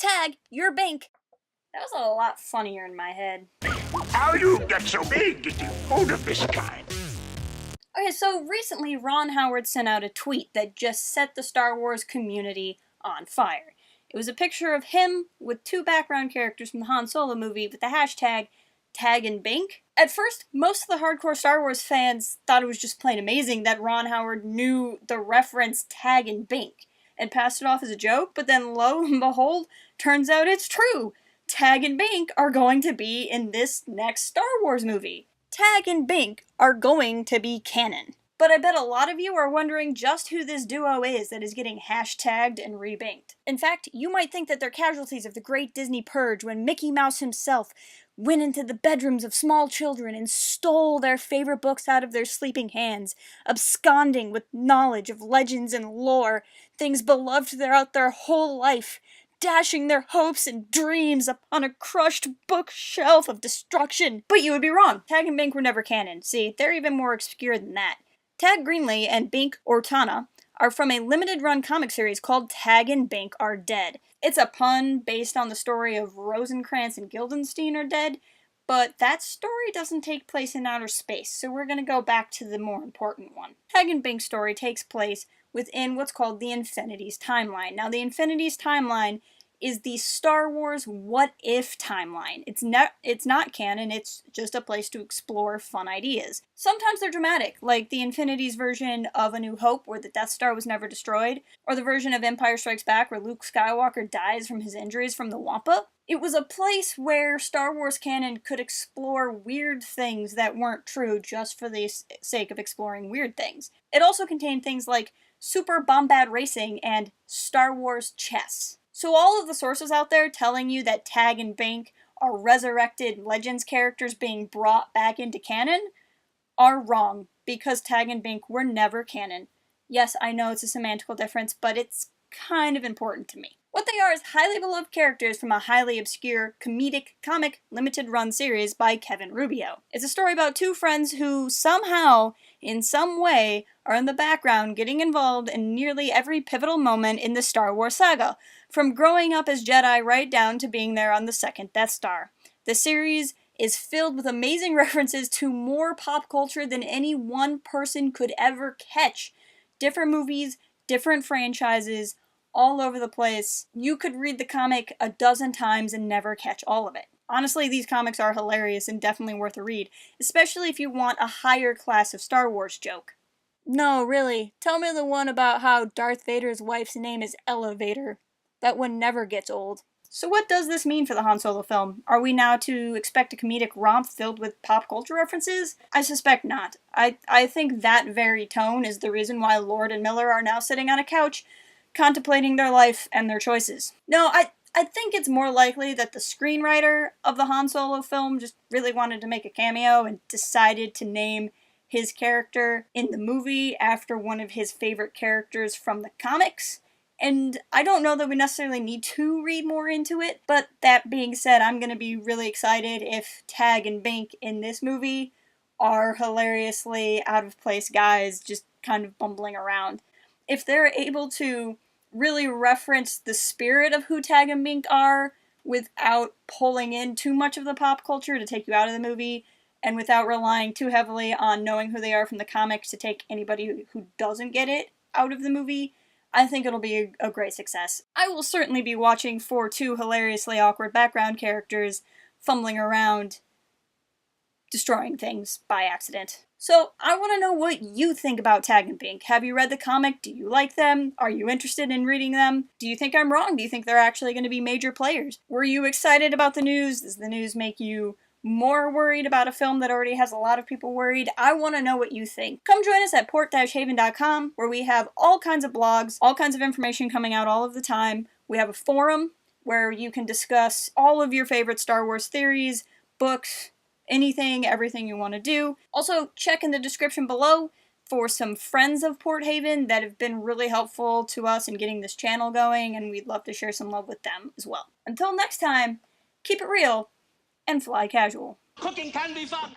Tag, you're Bink. That was a lot funnier in my head. How you get so big getting food of this kind? Okay, so recently Ron Howard sent out a tweet that just set the Star Wars community on fire. It was a picture of him with two background characters from the Han Solo movie with the hashtag Tag and Bink. At first, most of the hardcore Star Wars fans thought it was just plain amazing that Ron Howard knew the reference Tag and Bink and passed it off as a joke, but then lo and behold, turns out it's true. Tag and Bink are going to be in this next Star Wars movie. Tag and Bink are going to be canon. But I bet a lot of you are wondering just who this duo is that is getting hashtagged and rebinked. In fact, you might think that they're casualties of the great Disney purge when Mickey Mouse himself went into the bedrooms of small children and stole their favorite books out of their sleeping hands, absconding with knowledge of legends and lore, things beloved throughout their whole life, dashing their hopes and dreams upon a crushed bookshelf of destruction. But you would be wrong. Tag and Bink were never canon. See, they're even more obscure than that. Tag Greenlee and Bink Ortana are from a limited-run comic series called Tag and Bink Are Dead. It's a pun based on the story of Rosencrantz and Guildenstern are dead, but that story doesn't take place in outer space, so we're going to go back to the more important one. Tag and Bink's story takes place within what's called the Infinities timeline. Now, the Infinities timeline is the Star Wars what-if timeline. It's not canon, it's just a place to explore fun ideas. Sometimes they're dramatic, like the Infinities version of A New Hope, where the Death Star was never destroyed, or the version of Empire Strikes Back, where Luke Skywalker dies from his injuries from the Wampa. It was a place where Star Wars canon could explore weird things that weren't true just for the sake of exploring weird things. It also contained things like Super Bombad Racing and Star Wars chess. So all of the sources out there telling you that Tag and Bink are resurrected Legends characters being brought back into canon are wrong, because Tag and Bink were never canon. Yes, I know it's a semantical difference, but it's kind of important to me. What they are is highly beloved characters from a highly obscure, comedic, comic, limited-run series by Kevin Rubio. It's a story about two friends who somehow, in some way, are in the background getting involved in nearly every pivotal moment in the Star Wars saga, from growing up as Jedi right down to being there on the second Death Star. The series is filled with amazing references to more pop culture than any one person could ever catch. Different movies, different franchises, all over the place. You could read the comic a dozen times and never catch all of it. Honestly, these comics are hilarious and definitely worth a read, especially if you want a higher class of Star Wars joke. No, really, tell me the one about how Darth Vader's wife's name is Elevator. That one never gets old. So what does this mean for the Han Solo film? Are we now to expect a comedic romp filled with pop culture references? I suspect not. I think that very tone is the reason why Lord and Miller are now sitting on a couch contemplating their life and their choices. No, I think it's more likely that the screenwriter of the Han Solo film just really wanted to make a cameo and decided to name his character in the movie after one of his favorite characters from the comics. And I don't know that we necessarily need to read more into it, but that being said, I'm going to be really excited if Tag and Bink in this movie are hilariously out of place guys just kind of bumbling around. If they're able to really reference the spirit of who Tag and Bink are without pulling in too much of the pop culture to take you out of the movie, and without relying too heavily on knowing who they are from the comics to take anybody who doesn't get it out of the movie, I think it'll be a great success. I will certainly be watching for two hilariously awkward background characters fumbling around destroying things by accident. So, I want to know what you think about Tag and Bink. Have you read the comic? Do you like them? Are you interested in reading them? Do you think I'm wrong? Do you think they're actually going to be major players? Were you excited about the news? Does the news make you more worried about a film that already has a lot of people worried? I want to know what you think. Come join us at port-haven.com, where we have all kinds of blogs, all kinds of information coming out all of the time. We have a forum where you can discuss all of your favorite Star Wars theories, books, anything, everything you want to do. Also, check in the description below for some friends of Port Haven that have been really helpful to us in getting this channel going, and we'd love to share some love with them as well. Until next time, keep it real and fly casual. Cooking can be fun.